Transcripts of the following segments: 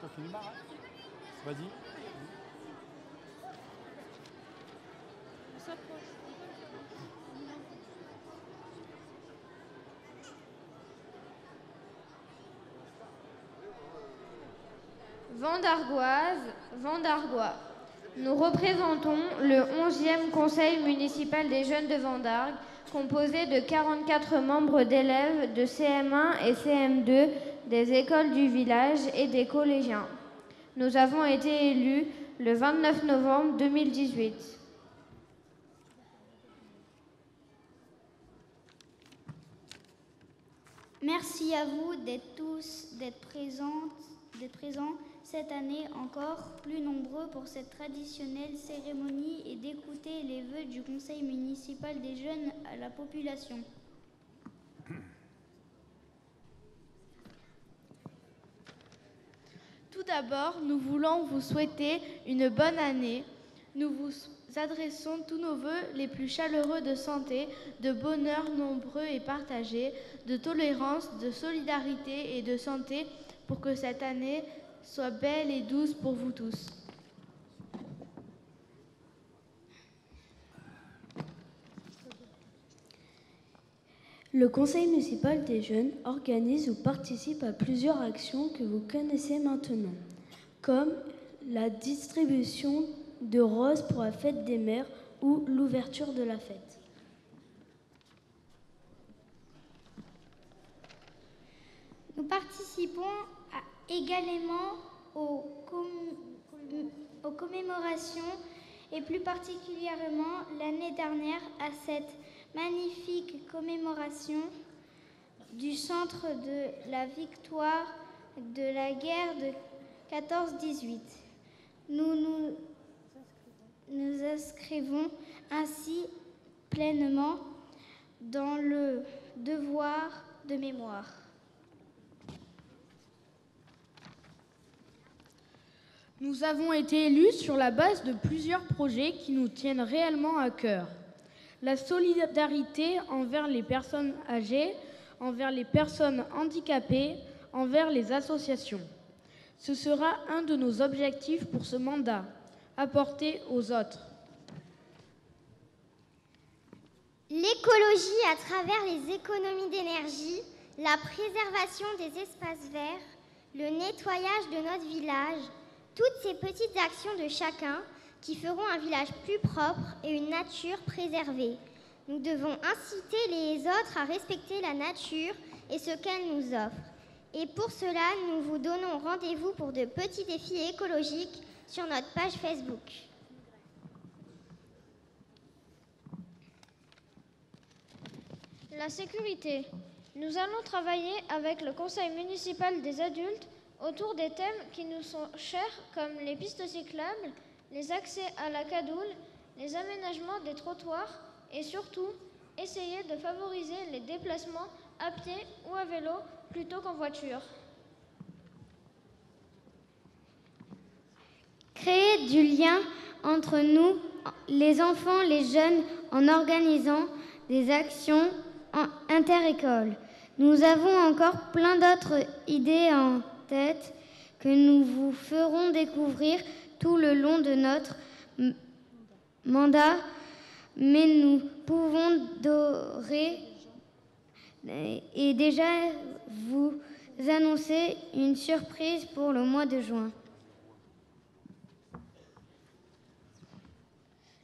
ça finit mal. Vas-y. Vendargoise, Vendargois. Nous représentons le 11e Conseil municipal des jeunes de Vendargues, composé de 44 membres d'élèves de CM1 et CM2 des écoles du village et des collégiens. Nous avons été élus le 29 novembre 2018. Merci à vous d'être présents cette année encore plus nombreux pour cette traditionnelle cérémonie et d'écouter les vœux du Conseil municipal des jeunes à la population. Tout d'abord, nous voulons vous souhaiter une bonne année. Nous vous adressons tous nos vœux les plus chaleureux de santé, de bonheur nombreux et partagé, de tolérance, de solidarité et de santé pour que cette année soit belle et douce pour vous tous. Le Conseil municipal des jeunes organise ou participe à plusieurs actions que vous connaissez maintenant, comme la distribution de roses pour la fête des mères ou l'ouverture de la fête. Nous participons également aux commémorations et plus particulièrement l'année dernière à cette magnifique commémoration du centre de la victoire de la guerre de 14-18. Nous inscrivons ainsi pleinement dans le devoir de mémoire. Nous avons été élus sur la base de plusieurs projets qui nous tiennent réellement à cœur. La solidarité envers les personnes âgées, envers les personnes handicapées, envers les associations. Ce sera un de nos objectifs pour ce mandat, apporter aux autres. L'écologie à travers les économies d'énergie, la préservation des espaces verts, le nettoyage de notre village, toutes ces petites actions de chacun qui feront un village plus propre et une nature préservée. Nous devons inciter les autres à respecter la nature et ce qu'elle nous offre. Et pour cela, nous vous donnons rendez-vous pour de petits défis écologiques sur notre page Facebook. La sécurité. Nous allons travailler avec le Conseil municipal des adultes autour des thèmes qui nous sont chers comme les pistes cyclables, les accès à la cadoule, les aménagements des trottoirs et surtout essayer de favoriser les déplacements à pied ou à vélo plutôt qu'en voiture. Créer du lien entre nous, les enfants, les jeunes, en organisant des actions inter-écoles. Nous avons encore plein d'autres idées en tête que nous vous ferons découvrir tout le long de notre mandat, mais nous pouvons d'ores et déjà vous annoncer une surprise pour le mois de juin.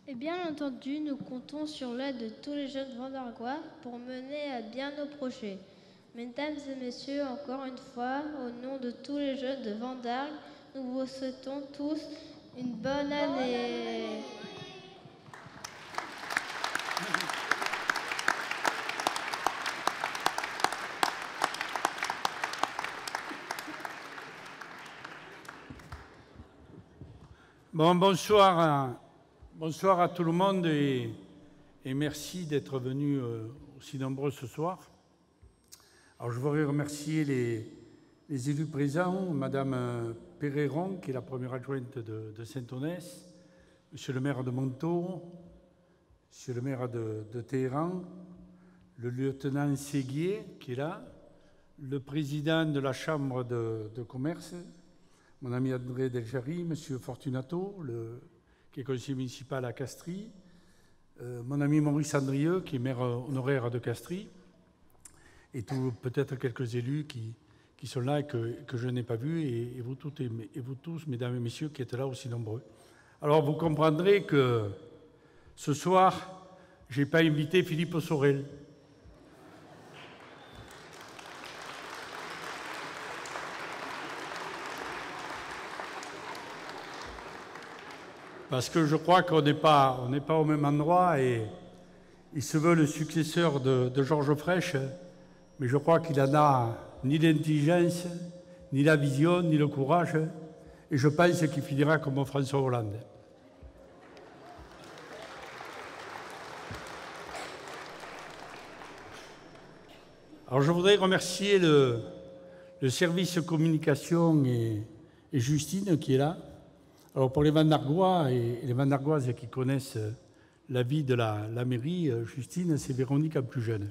Et bien entendu, nous comptons sur l'aide de tous les jeunes vendargois pour mener à bien nos projets. Mesdames et messieurs, encore une fois, au nom de tous les jeunes de Vendargues, nous vous souhaitons tous une bonne année. Bon, bonsoir à tout le monde et merci d'être venus aussi nombreux ce soir. Alors, je voudrais remercier les élus présents, Madame Perreron, qui est la première adjointe de Saint-Onès, Monsieur le maire de Montaut, Monsieur le maire de Téhéran, le lieutenant Séguier, qui est là, le président de la Chambre de commerce, mon ami André Delgeri, M. Fortunato, qui est conseiller municipal à Castries, mon ami Maurice Andrieux, qui est maire honoraire de Castries, et peut-être quelques élus qui sont là et que je n'ai pas vus, et vous tous, mesdames et messieurs, qui êtes là aussi nombreux. Alors vous comprendrez que ce soir, je n'ai pas invité Philippe Sorel. Parce que je crois qu'on n'est pas au même endroit et il se veut le successeur de Georges Frêche, mais je crois qu'il n'en a ni l'intelligence, ni la vision, ni le courage, et je pense qu'il finira comme François Hollande. Alors je voudrais remercier le service communication et Justine qui est là. Alors pour les Vendargois et les Vendargoises qui connaissent la vie de la mairie, Justine, c'est Véronique en plus jeune.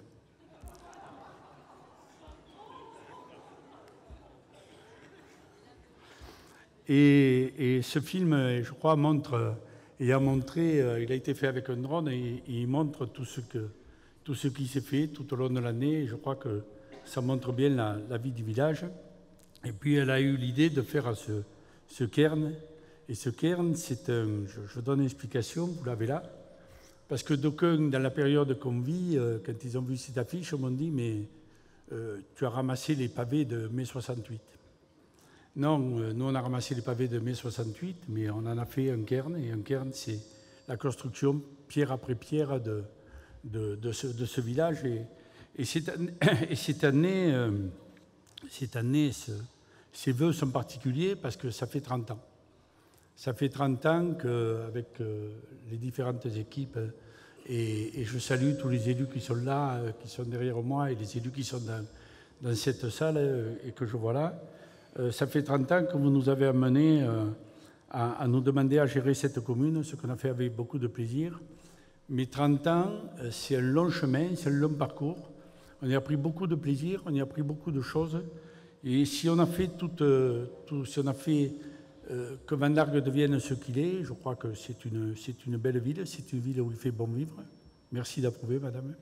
Et ce film, je crois, il a été fait avec un drone et il montre tout ce qui s'est fait tout au long de l'année. Je crois que ça montre bien la vie du village. Et puis elle a eu l'idée de faire ce cairn. Et ce cairn, je donne une explication, vous l'avez là, parce que d'aucuns, dans la période qu'on vit, quand ils ont vu cette affiche, m'ont dit « mais tu as ramassé les pavés de mai 68 ». Non, nous on a ramassé les pavés de mai 68, mais on en a fait un cairn, et un cairn c'est la construction pierre après pierre de ce village. Et cette année, ces vœux sont particuliers parce que ça fait 30 ans. Ça fait 30 ans qu'avec les différentes équipes, et je salue tous les élus qui sont là, qui sont derrière moi, et les élus qui sont dans cette salle et que je vois là, ça fait 30 ans que vous nous avez amenés à nous demander à gérer cette commune, ce qu'on a fait avec beaucoup de plaisir. Mais 30 ans, c'est un long chemin, c'est un long parcours. On y a pris beaucoup de plaisir, on y a pris beaucoup de choses. Et si on a fait que Vendargue devienne ce qu'il est, je crois que c'est une belle ville, c'est une ville où il fait bon vivre. Merci d'approuver, madame.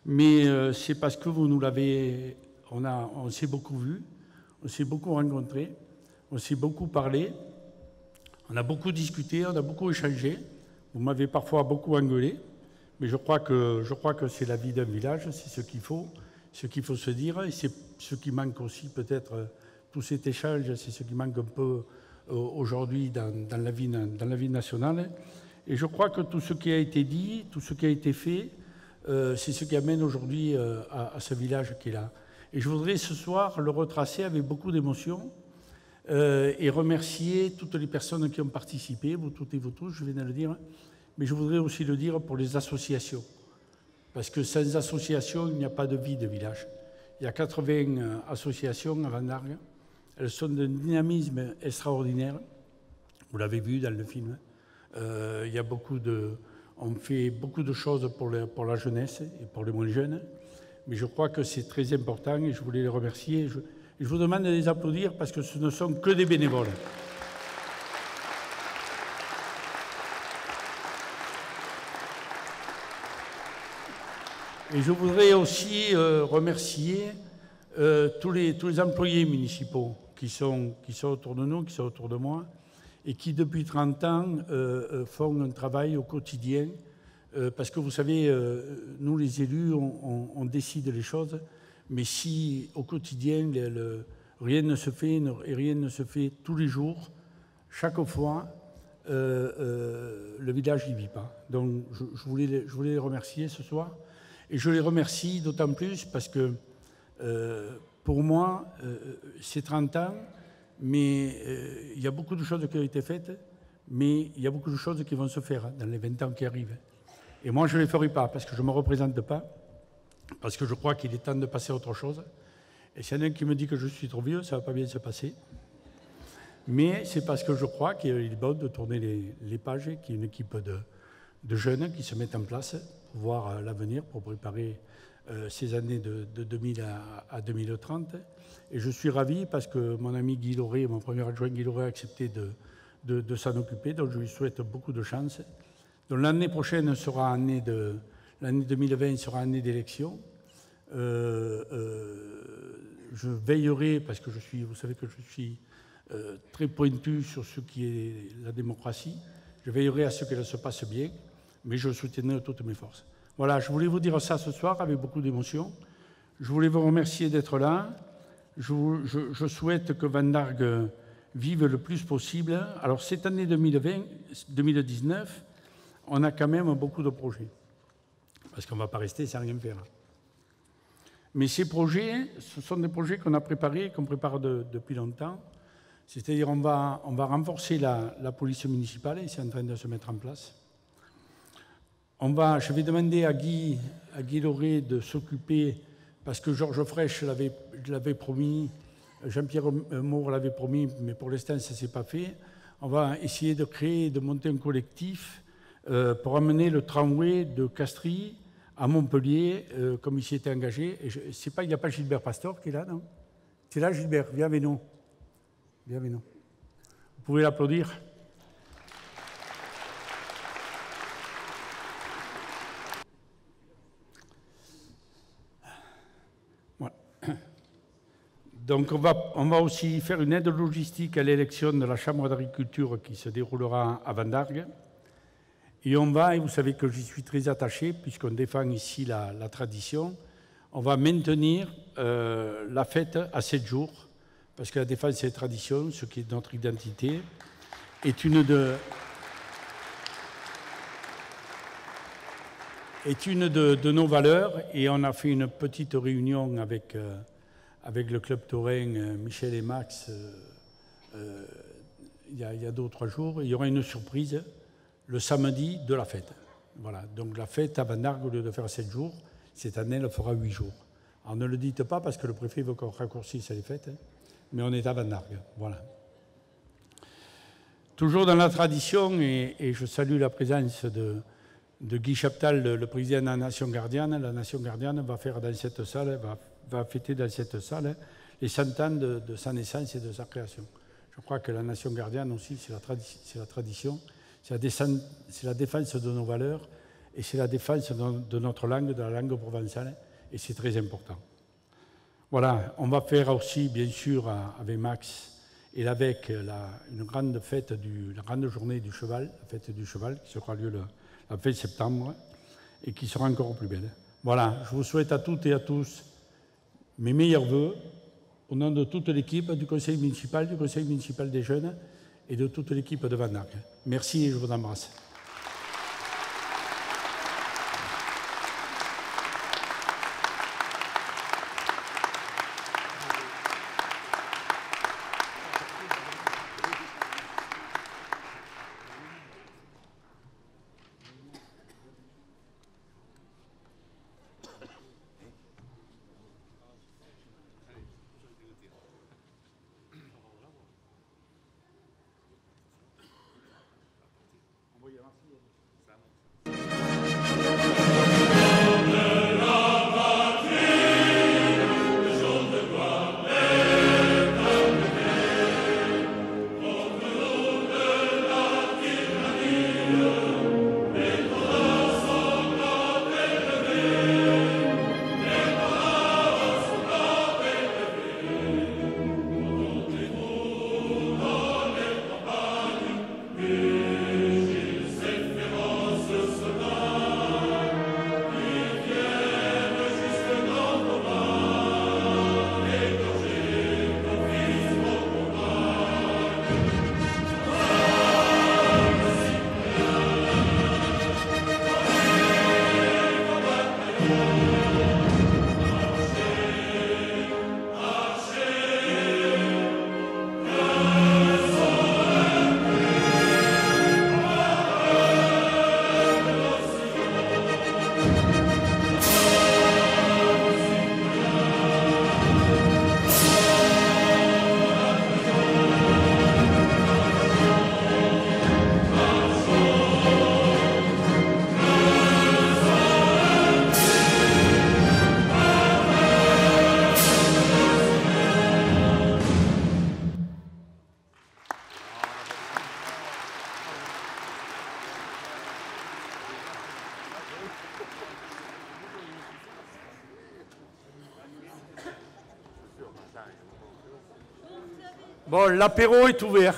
Mais c'est parce que vous nous l'avez... On s'est beaucoup vu, on s'est beaucoup rencontrés, on s'est beaucoup parlé, on a beaucoup discuté, on a beaucoup échangé. Vous m'avez parfois beaucoup engueulé, mais je crois que c'est la vie d'un village, c'est ce qu'il faut se dire, et c'est ce qui manque aussi peut-être, tout cet échange, c'est ce qui manque un peu aujourd'hui dans la vie nationale. Et je crois que tout ce qui a été dit, tout ce qui a été fait, c'est ce qui amène aujourd'hui à ce village qui est là. Et je voudrais ce soir le retracer avec beaucoup d'émotion et remercier toutes les personnes qui ont participé, vous toutes et vous tous, je viens de le dire, mais je voudrais aussi le dire pour les associations. Parce que sans association, il n'y a pas de vie de village. Il y a 80 associations à Vendargue. Elles sont d'un dynamisme extraordinaire. Vous l'avez vu dans le film. On fait beaucoup de choses pour la jeunesse et pour les moins jeunes. Mais je crois que c'est très important et je voulais les remercier. Je vous demande de les applaudir parce que ce ne sont que des bénévoles. Et je voudrais aussi remercier tous les employés municipaux qui sont autour de nous, qui sont autour de moi, et qui depuis 30 ans font un travail au quotidien. Parce que vous savez, nous les élus, on décide les choses, mais si au quotidien, rien ne se fait, et rien ne se fait tous les jours, chaque fois, le village n'y vit pas. Donc je voulais les remercier ce soir. Et je les remercie d'autant plus parce que pour moi, c'est 30 ans, mais il y a beaucoup de choses qui ont été faites, mais il y a beaucoup de choses qui vont se faire dans les 20 ans qui arrivent. Et moi, je ne les ferai pas parce que je ne me représente pas, parce que je crois qu'il est temps de passer à autre chose. Et s'il y en a un qui me dit que je suis trop vieux, ça ne va pas bien se passer. Mais c'est parce que je crois qu'il est bon de tourner les pages, qu'il y a une équipe de jeunes qui se mettent en place pour voir l'avenir, pour préparer ces années de 2000 à 2030. Et je suis ravi parce que mon ami Guy Lauré, mon premier adjoint Guy Lauré, a accepté de s'en occuper, donc je lui souhaite beaucoup de chance. Donc l'année prochaine sera l'année 2020 sera année d'élection. Je veillerai, parce que vous savez que je suis très pointu sur ce qui est la démocratie, je veillerai à ce qu'elle se passe bien, mais je soutiendrai de toutes mes forces. Voilà, je voulais vous dire ça ce soir avec beaucoup d'émotion. Je voulais vous remercier d'être là. Je souhaite que Van Dargue vive le plus possible. Alors cette année 2019, on a quand même beaucoup de projets, parce qu'on ne va pas rester sans rien faire. Mais ces projets, ce sont des projets qu'on a préparés, qu'on prépare depuis longtemps. C'est-à-dire on va renforcer la police municipale, et c'est en train de se mettre en place. Je vais demander à Guy Lauré de s'occuper, parce que Georges Frêche l'avait promis, Jean-Pierre Maure l'avait promis, mais pour l'instant ça ne s'est pas fait. On va essayer de monter un collectif pour amener le tramway de Castries à Montpellier, comme il s'y était engagé. Et il n'y a pas Gilbert Pastor qui est là, non? C'est là, Gilbert, viens avec nous. Viens avec nous. Vous pouvez l'applaudir. Voilà. Donc on va aussi faire une aide logistique à l'élection de la Chambre d'agriculture qui se déroulera à Van Dargue. Et vous savez que j'y suis très attaché, puisqu'on défend ici la tradition, on va maintenir la fête à 7 jours, parce que la défense des traditions, ce qui est notre identité, est une de nos valeurs. Et on a fait une petite réunion avec le club taurin Michel et Max il y a 2 ou 3 jours. Il y aura une surprise le samedi de la fête. Voilà, donc la fête à Van Dargue, au lieu de faire 7 jours, cette année, elle fera 8 jours. Alors ne le dites pas parce que le préfet veut qu'on raccourcisse les fêtes, mais on est à Van Dargue. Voilà. Toujours dans la tradition, et je salue la présence de Guy Chaptal, le président de la Nation Gardienne. La Nation Gardienne va faire dans cette salle, va fêter dans cette salle les 100 ans de sa naissance et de sa création. Je crois que la Nation Gardienne aussi, c'est la tradition. C'est la défense de nos valeurs et c'est la défense de notre langue, de la langue provençale, et c'est très important. Voilà, on va faire aussi, bien sûr, avec Max et avec une grande fête, la grande journée du cheval, la fête du cheval, qui aura lieu le 20 septembre et qui sera encore plus belle. Voilà, je vous souhaite à toutes et à tous mes meilleurs vœux, au nom de toute l'équipe du conseil municipal des jeunes, et de toute l'équipe de Van Dargue. Merci et je vous embrasse. Bon, l'apéro est ouvert.